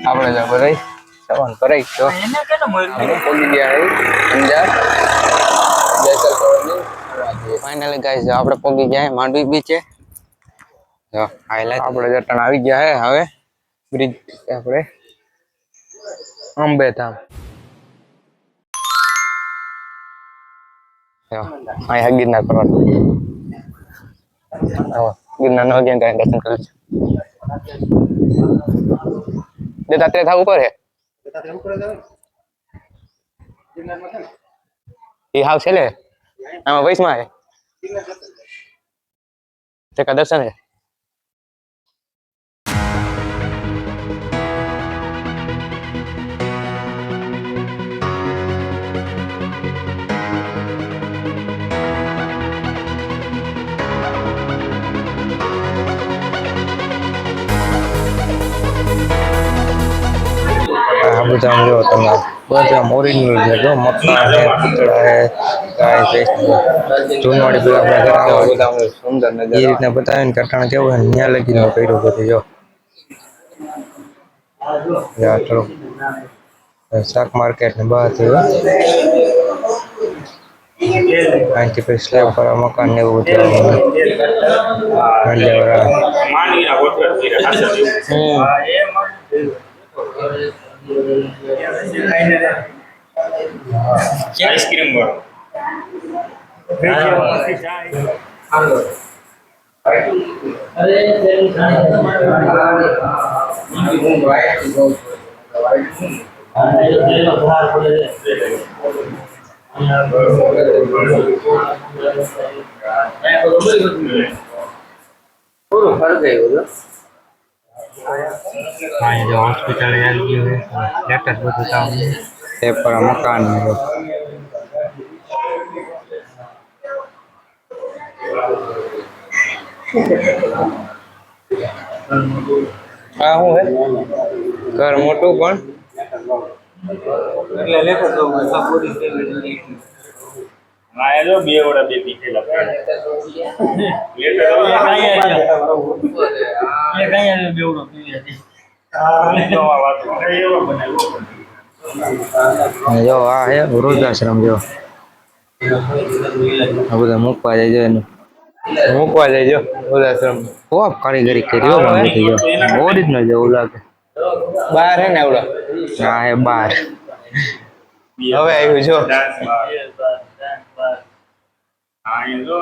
આપણે તો ભરાઈ સવાન કરાઈ તો એને કેને મળ્યું પોગી ગયા હે અંજાર ફાઇનલી ગાઈસ આપણે પોગી ગયા માંડવી બીચે જો હાઈલાઈટ આપણે જટણ આવી ગયા હે હવે બ્રિજ આપણે અંબે ધામ જો આ ગિરનાર પર્વત આવો ગિરનાર નો ગયા કાંઈ દર્શન કરી દેતા તે થા ઉપર હે ये हाउ से ले हम वैस में है ते का दर्शन है બધા જો તમે બધા ઓરિજિનલ છે જો મકાન है पुतड़ा है गाय भैंस जूनवाड़ी पे अपना घर आवा બધા સુંદર નજારા એ રીતના બતાવીને કટાણ કેવું છે ન્યા લગીનો કર્યો બધું જો યા ચલો શાક માર્કેટ ને બહાર થયો અહીંથી પછી સ્લેબ પર મકાન ને એવું બધું માંડવીના ગોઠવણ કર્યા आइसक्रीम हाँ ये जो हॉस्पिटल है ये लेटेस्ट बताता हूँ ये पर मकान है हाँ हूँ है घर मोटू पण એટલે લેતો તો સપોર્ટિંગ ફેમિલી હા એ જો બે ઓડા બે પીખેલા લેતો તો એ કાઈ બે ઓડો પીવી હતી જો આ હે વૃદ્ધાશ્રમ જો આ બધા મૂકવા જાય એનું મૂકવા જાય વૃદ્ધાશ્રમ ખૂબ કારીગરી કરી હો મને જો ઓરિજિનલ જેવું લાગે બહાર હે ને એવડો હા હે બહાર હવે આવ્યું જો હા એ જો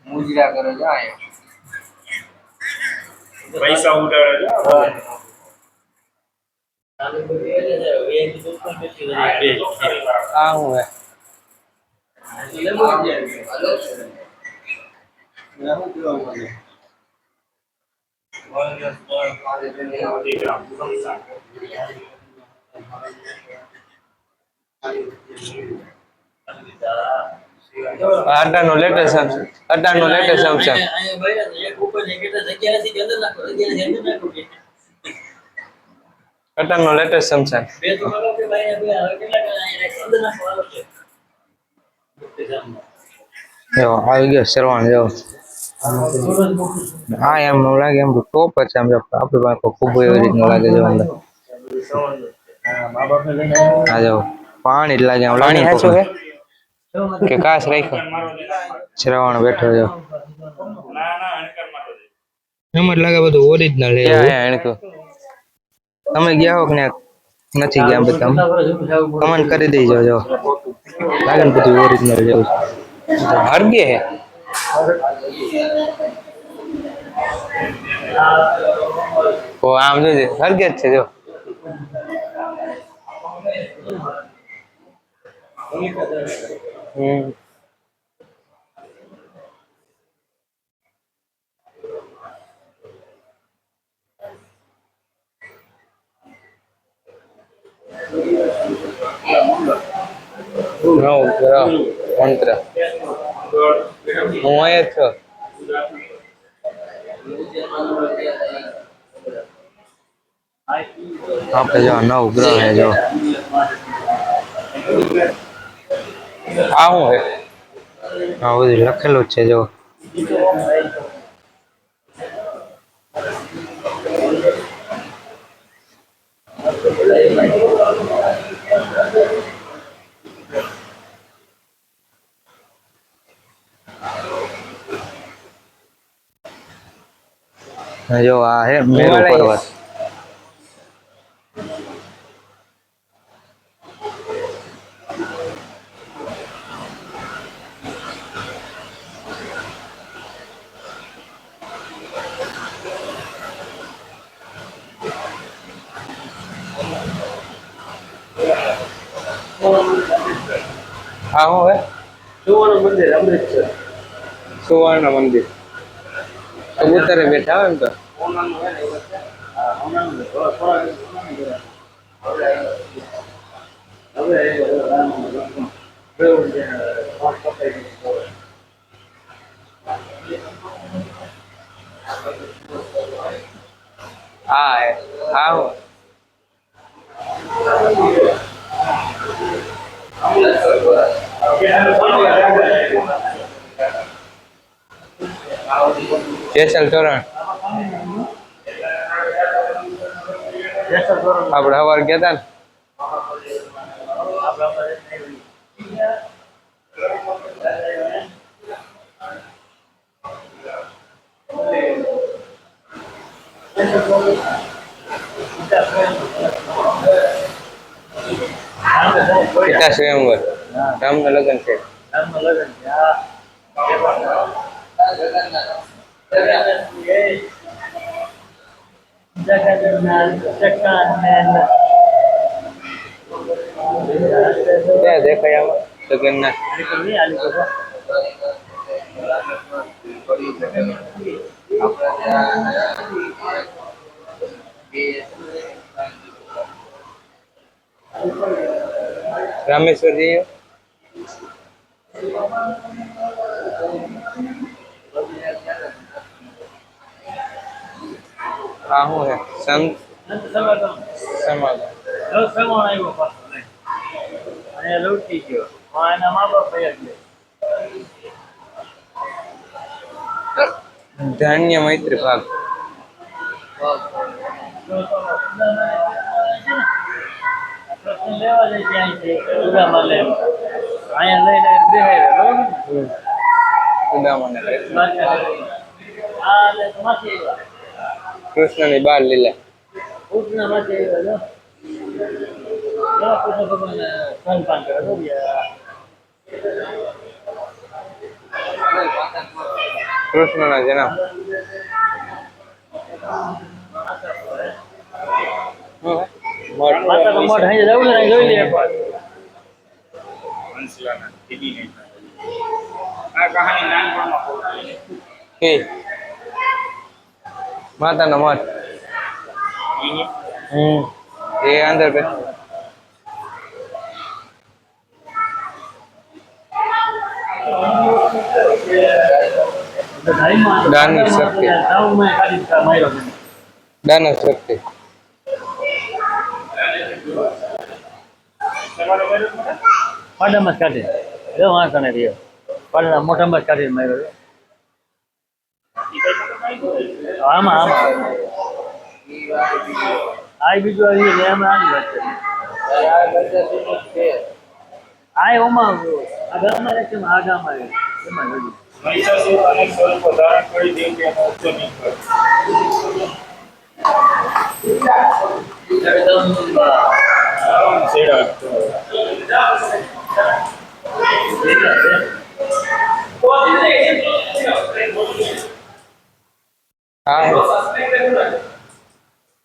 मुजरा करे जाए पैसा उड़ाड़े जा हां हूं है અટાનો લેટેસ્ટ સેમસંગ અટાનો લેટેસ્ટ સેમસંગ જો આવી ગયો શેરવાન જો હા એમ લાગે એમ ટોપ છે એમ આપણે પાસે ખૂબ એવી રીતનું લાગે છે અંદર હા જો પાણી જ લાગે એમ પાણી હાચું છે કે કાશ રાખ્યો શ્રવણ બેઠો જો એમ જ લાગે બધું ઓરિજિનલ છે તમે ગયા હો કે નથી ગયા બધા કમેન્ટ કરી દેજો જો લાગે ને બધું ઓરિજિનલ જેવું હરગે હે ઓ આમ જોજે હરગે જ છે જો No, pero contra. હું અહીંયા છો આપણે જો નવ ગ્રહ હે જો આ હું હે આ બધું લખેલું જ છે જો જો આ હે મેરુ પર્વત. આ હું હે સુવર્ણ મંદિર અમૃતસર. સુવર્ણ મંદિર કબૂતરે બેઠા હોય ને તો હા હા હું જેસલ તોરણ આપણે સવાર ગયા હતા ને પિતા સ્વયંવર રામના લગ્ન છે. દેખાય જગન્નાથ રામેશ્વર જઈએ. હા હું હે સંત ધાન્ય મૈત્રી ભાગ કૃષ્ણની બાર લીલા કૃષ્ણના જન્મ માતાનો મઠ એ અંદર દાનવ શક્તિ દાનવ શક્તિ પાડામાં જ કાઢી જો વાંધો નહીં રહ્યો પાડા મોટામાં જ કાઢીને માર્યો આમાં આમાં આ બીજું આવી ને એમાં આવી વાત છે આ ઓમાં આ ગામમાં રહે છે આ ગામમાં રહે એમાં જોયું મહિષાસુર અનેક સ્વરૂપો ધારણ કરી દેવકીનો ઉચ્ચ નીકળ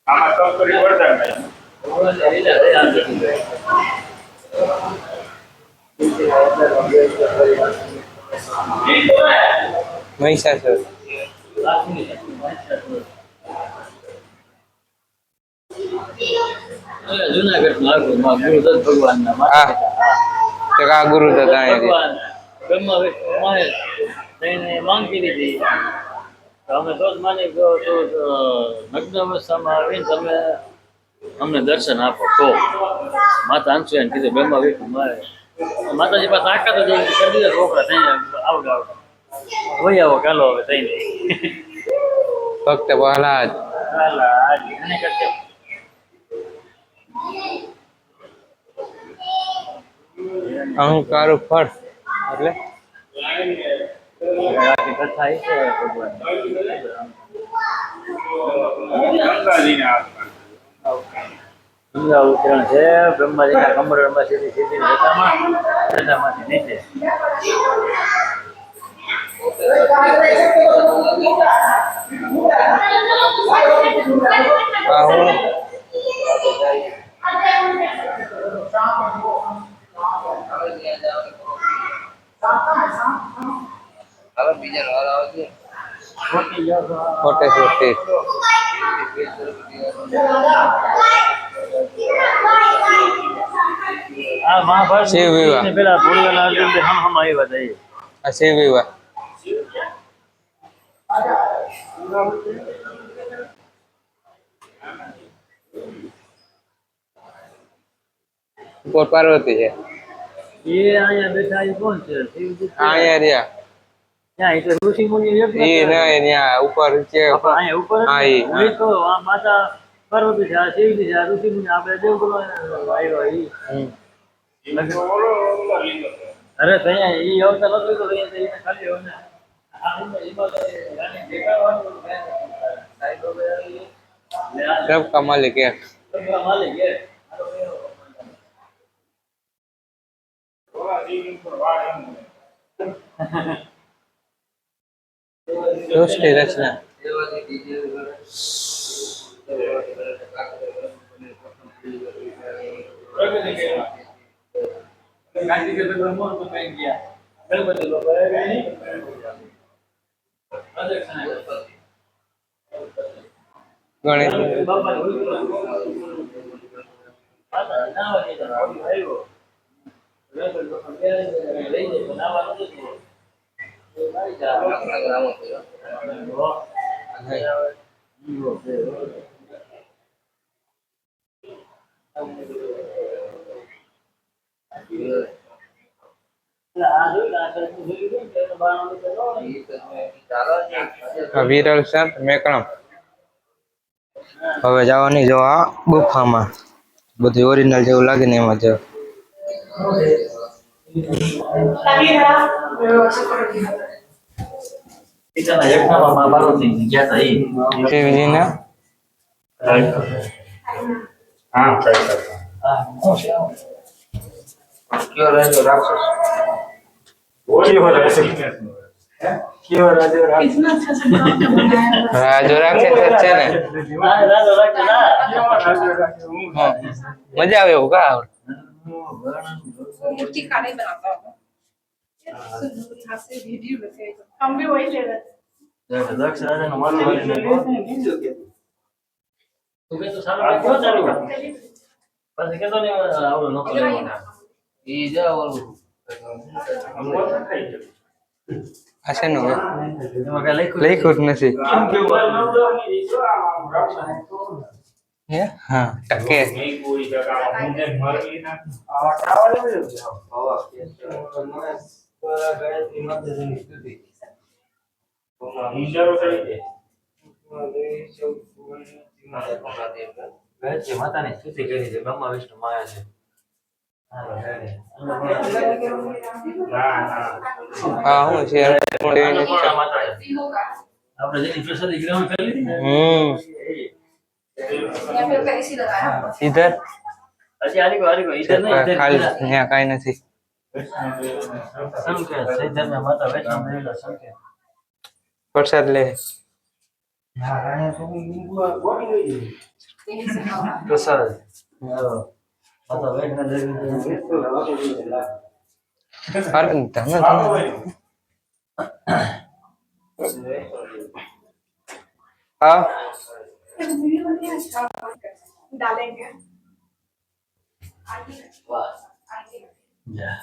આમાં તો કરી વરદાન મહિષાસુર જુનાગઢમાં ગુરુદત્ત ભગવાનના આ ગુરુદત્ત ભગવાન બ્રહ્મા વિષ્ણુ મહેશ એને માંગી દીધી તો અમે તો જ માની ગયો તો નગ્ન અવસ્થામાં આવીને તમે અમને દર્શન આપો તો માતા અંશુયાને કીધું બ્રહ્મા વિષ્ણુ મહેશ માતાજી પાસે તાકાત જ કરી દીધા છોકરા થઈ આવડે આવડે વહી આવો ચાલો હવે થઈ નહીં ભક્ત પ્રહલાદ એને કરતા અહંકાર ફળ એટલે આખી કથા એ છે ભગવાન ગંગાજીને હાથ ગંગા ઉતરણ છે બ્રહ્માજીના કમળમાં સીધી સીધી રતામાંથી નીચે આ હું ખોટે ખોટી આ મહાભારત શિવ વિવાહ. પેલા ભોળિયાના અર્જુન હમ આવ્યા હતા એ આ શિવ વિવાહ ઉપર પાર્વતી છે એ અહીંયા બેઠા એ કોણ છે શિવજી છે. અહીંયા રહ્યા ત્યાં એ તો ઋષિ મુનિ એ ના ત્યાં ઉપર છે અહીંયા ઉપર હા, જ ઈ. ને? એ તો આ માતા પાર્વતી છે આ શિવજી છે આ ઋષિ મુનિ આપણે દેવગુરુ આવ્યો ઈ અરે તો અહીંયા ઈ અવતાર નથી તો અહીંયા તો એને ખાલી હોય ને આ ઉંમર એમાં તો રાણી દેખાડવાનું સાહેબ सबका मालिक है માલિક હે सृष्टि रचना ગાંધી કે બ્રહ્મો તો કઈ ગયા ગણપતિ લોકો गणेश બાપા વિરલ સંત મેકરમ હવે જવાની જો આ ગુફામાં બધું ઓરિજિનલ જેવું લાગે ને એમાં જો શિવજીના રાજો રાખે છે ને હા. મજા આવે એવું કા मूर्ति का नहीं बनाता हूँ यहाँ से वीडियो लेते हैं हम भी वही ले रहे थे દક્ષ રાજાનો માથો વાળીને તું કે તો સારું કેવો ચાલુ પછી કેતો ને આવડો નોકો લેવાનો ઈ જા ઓલું આ શેનું હે? એમાં કઈ લખ્યું લખ્યું જ નથી હે હા ટકે ગાયત્રી માતાની સ્તુતિ કરી છે બ્રહ્મા વિષ્ણુ માયા છે હા હું છે માતા છે આપણે જેની પ્રસાદી ગ્રહણ કરી લીધી ને यहाँ पे कैसी लगाया इधर હજી આરીકો ઈધર નહીં ઈધર खाली यहाँ काई नहीं સંકેત સૈધર ને માતા વૈષ્ણવ દેવીનો સંકેત प्रसाद ले પ્રસાદ માતા વૈષ્ણવ દેવી अरे धन हाँ डालेंगे જા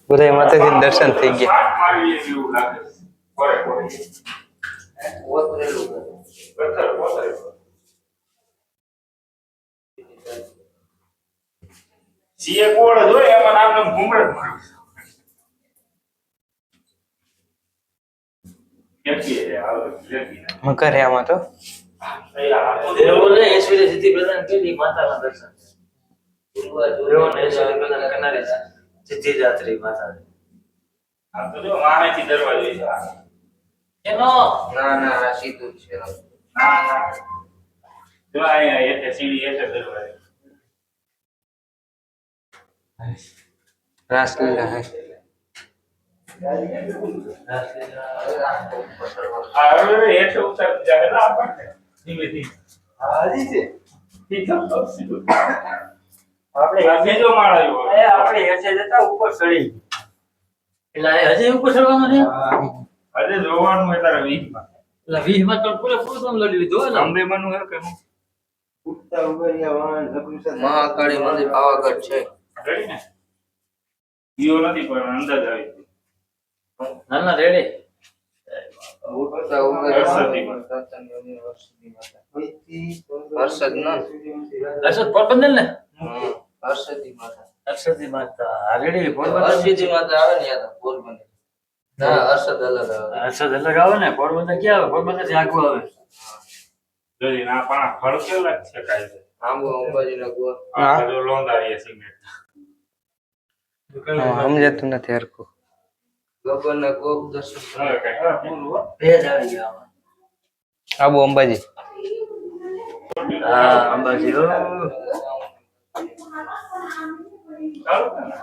બધા માતાજી દર્શન થઈ ગયા સીએ કોડ જોઈ એમાં નામ ઘુમડ મકર આમાં તો દેવોને ઐશ્વર્ય સિદ્ધિ પ્રદાન કરી માતાના દર્શન દેવોને ઐશ્વર્ય પ્રદાન કરનારી સિદ્ધિદાત્રી માતા. આ તો જો વાણેથી દરવાજો છે આ. એનો ના ના આ સીધું જ છે. ના ના જો અહીંયા એટલે સીડી એટલે દરવાજો. રાસલીલા હે. આ હવે એટલે ઉતાર જાય ના આપણને ધીમે ધીમે. હાજી છે ઠીક છે. આપણે બીજો માળ આવ્યો. આપણે હેઠે જતા ઉપર ચડી એટલે હજી ઉપર ચડવાનું છે આજે જોવાનું હોય તારે 20 માં. એટલે 20 માં તો પૂરેપૂરું તમે લડી લીધું હોય ને અંબે બનવું હે કે હું મહાકાળી મંદિર પાવાગઢ છે. રેડી ને ઈયો નથી પણ અંદાજ આવી ના ના રેડી હર્ષદ ના અરશદ પોરબંદર ને હર્ષદી માતા. અરશદી માતા આ રેડી પોરબંદર હર્ષદી માતા આવે ને યાદ પોરબંદર. ના હર્ષદ અલગ આવે. અરશદ અલગ આવે ને પોરબંદર ક્યાં આવે પોરબંદર થી આગળ આવે જોઈ ના પણ ફળ કેવું છે કાઈ છે આંબો અંબાજી ના ગોળ. આ બધું લોંધારીએ સિમેન્ટ સમજાતું નથી હરખું. ગબ્બર ના ગોપ દર્શન હવે કઈ પૂરું હો. ભેજ આવી ગયા આમાં આબુ અંબાજી. હા અંબાજી હો ચાલુ છે ને?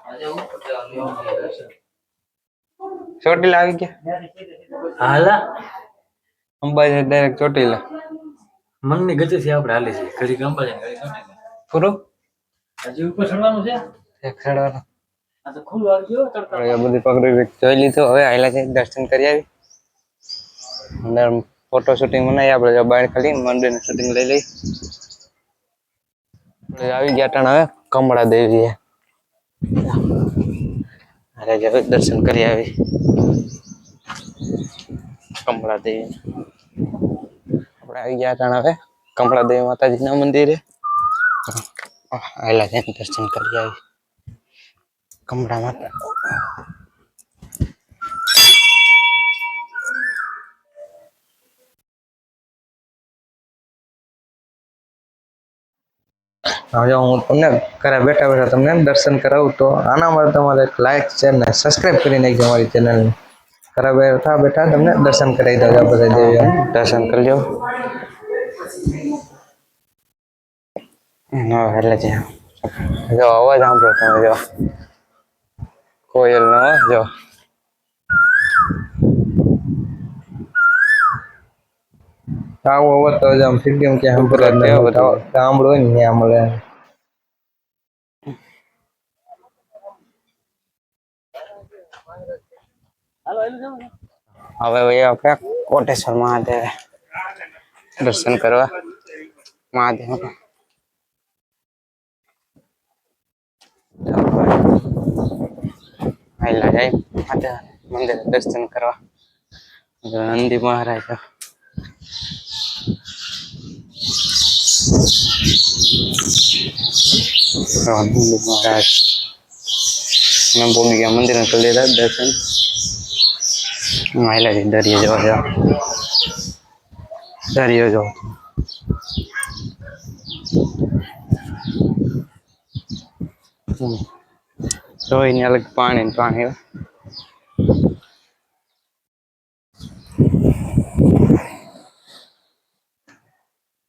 આજે ઉપર જવાનું ચોટીલા આવી ગયા. હાલા અંબાજી ડાયરેક્ટ ચોટીલા. મનની ગતિથી આપણે હાલી છે ઘડી અંબાજી ઘડી ચોટીલા પૂરું હજી ઉપર ચડવાનું છે એક ચડવાનું. આ તો ખુલ્લું આવી ગયો તડકા હવે બધી પકડી જોઈ લીધું. હવે આયલા છે દર્શન કરી આવી. અંદર ફોટો શૂટિંગ બનાવી આપણે જો બહાર ખાલી મંદિર નું શૂટિંગ લઈ લઈ. આપણે આવી ગયા ટાણ હવે કમળા દેવી છે. અરે જો દર્શન કરી આવી કમળા દેવી. આપણે આવી ગયા ટાણ હવે કમળા દેવી માતાજી ના મંદિરે આયલા છે દર્શન કરી આવી કમળા માતા. હવે હું તમને ઘરે બેઠા બેઠા તમને દર્શન કરાવું તો આના માટે તમારે લાઈક શેર ને સબસ્ક્રાઇબ કરી નાખજો અમારી ચેનલને. ઘરે બેઠા બેઠા તમને દર્શન કરાવી દઉં બધા દેવીઓ દર્શન કરી લો. એટલે છે જો અવાજ સાંભળો તમે જો કોયલ નો જો આવો અવાજ તો આમ ફીડીમ કે સાંભળો ગામડું હોય ને ત્યાં મળે. હાલો એલું જાવ હવે આપણે કોટેશ્વર મહાદેવ દર્શન કરવા મહાદેવ આયલા જાય મહાદેવ મંદિર દર્શન કરવા. નંદી મહારાજ નંદી મહારાજ મેં બોલી ગયા મંદિર કરી લીધા દર્શન. આયલા છે દરિયો જોવા જાવ દરિયો જો જોઈને અલગ પાણી ને પાણી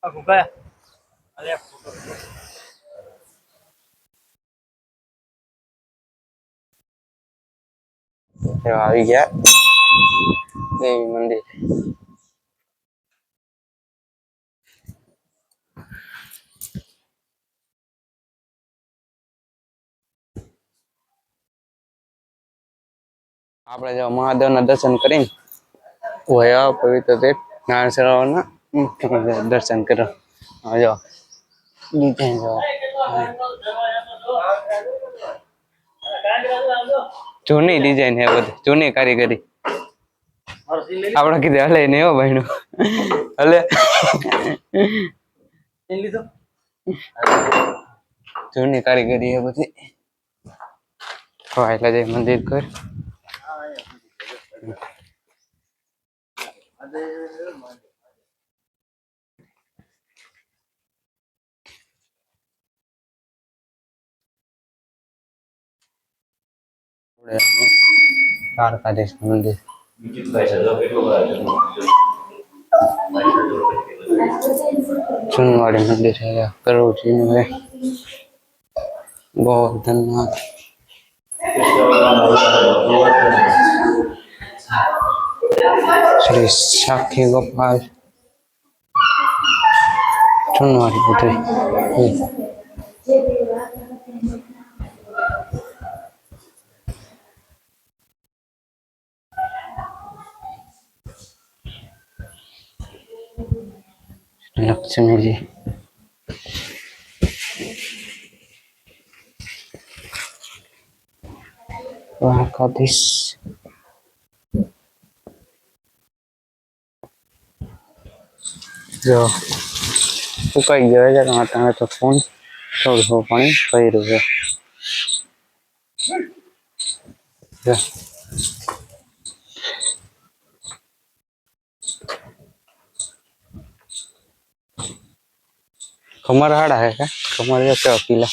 આખું કયા અરે આવી ગયા દેવી મંદિર. આપણે જો મહાદેવના દર્શન કરીને વયા પવિત્ર તે નારાયણ સરોવરના દર્શન કરો. જો ડિઝાઇન જો જૂની ડિઝાઇન છે બધી જૂની કારીગરી. આપણે કીધું હલે નહીં હો ભાઈનું હલે લીધો જૂની કારીગરી છે બધી. એટલે જાય મંદિર કર દ્વારકાધીશ મંદિર ચુનવાડી મંદિર છે કરોડજી નું है ગોવર્ધનનાથ શ્રી સાખી ગોપાલ ચુનવાડી બધું લક્ષ્મીજી દ્વારકાધીશ જો સુકાઈ ગયો છે અત્યારે તો ફોન થોડું થોડું પાણી કર્યું છે જો कमर हाड़ा है क्या कमर जैसे अकेला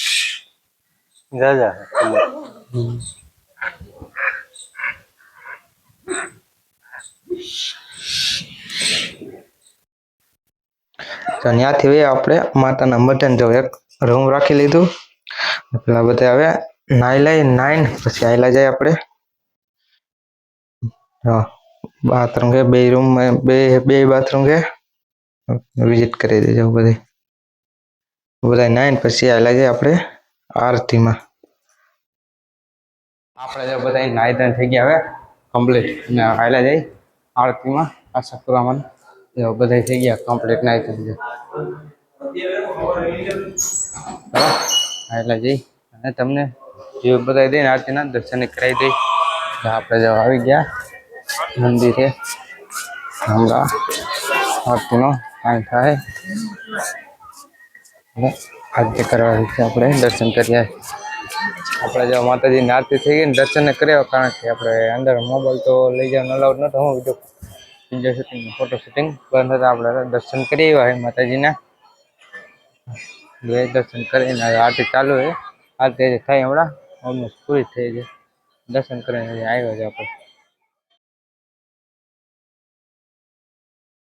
जा है कमर तो ત્યાંથી આપણે માતાના મટન જો એક રૂમ રાખી લીધું પેલા બધા હવે નાઈ લઈ નાઈન પછી આયલા જાય આપણે બાથરૂમ के બે રૂમ બે બાથરૂમ के વિઝિટ કરી દેજો બધે બધા નાઈન પછી આયલા જાય આપણે આરતીમાં આપણે જો બધા નાઈ ધોઈને થઈ ગયા હવે કમ્પ્લીટ ને આયલા જાય આરતીમાં આશા કરવામાં જો બધા થઈ ગયા કમ્પ્લીટ નાઈ ધોઈને આયલા જઈ અને તમને જે બધા દઈને આરતીના દર્શન કરાવી દઈ આપણે જો આવી ગયા મંદિરે હમણાં આરતીનો ટાઈમ થાય આરતી કરવા છે આપણે દર્શન કરીએ આપણે જો માતાજીની આરતી થઈ ગઈ ને દર્શન કર્યા કારણ કે આપણે અંદર મોબાઈલ તો લઈ જવાનું અલાઉડ નતો હું વિડીયો શૂટિંગ ફોટો શૂટિંગ બંધ હતા આપણે દર્શન કરી આવ્યા માતાજીના દર્શન કરીને આરતી ચાલુ છે આરતી થાય હમણાં ઓલમોસ્ટ પૂરી થઈ છે દર્શન કરીને આવ્યા છે આપણે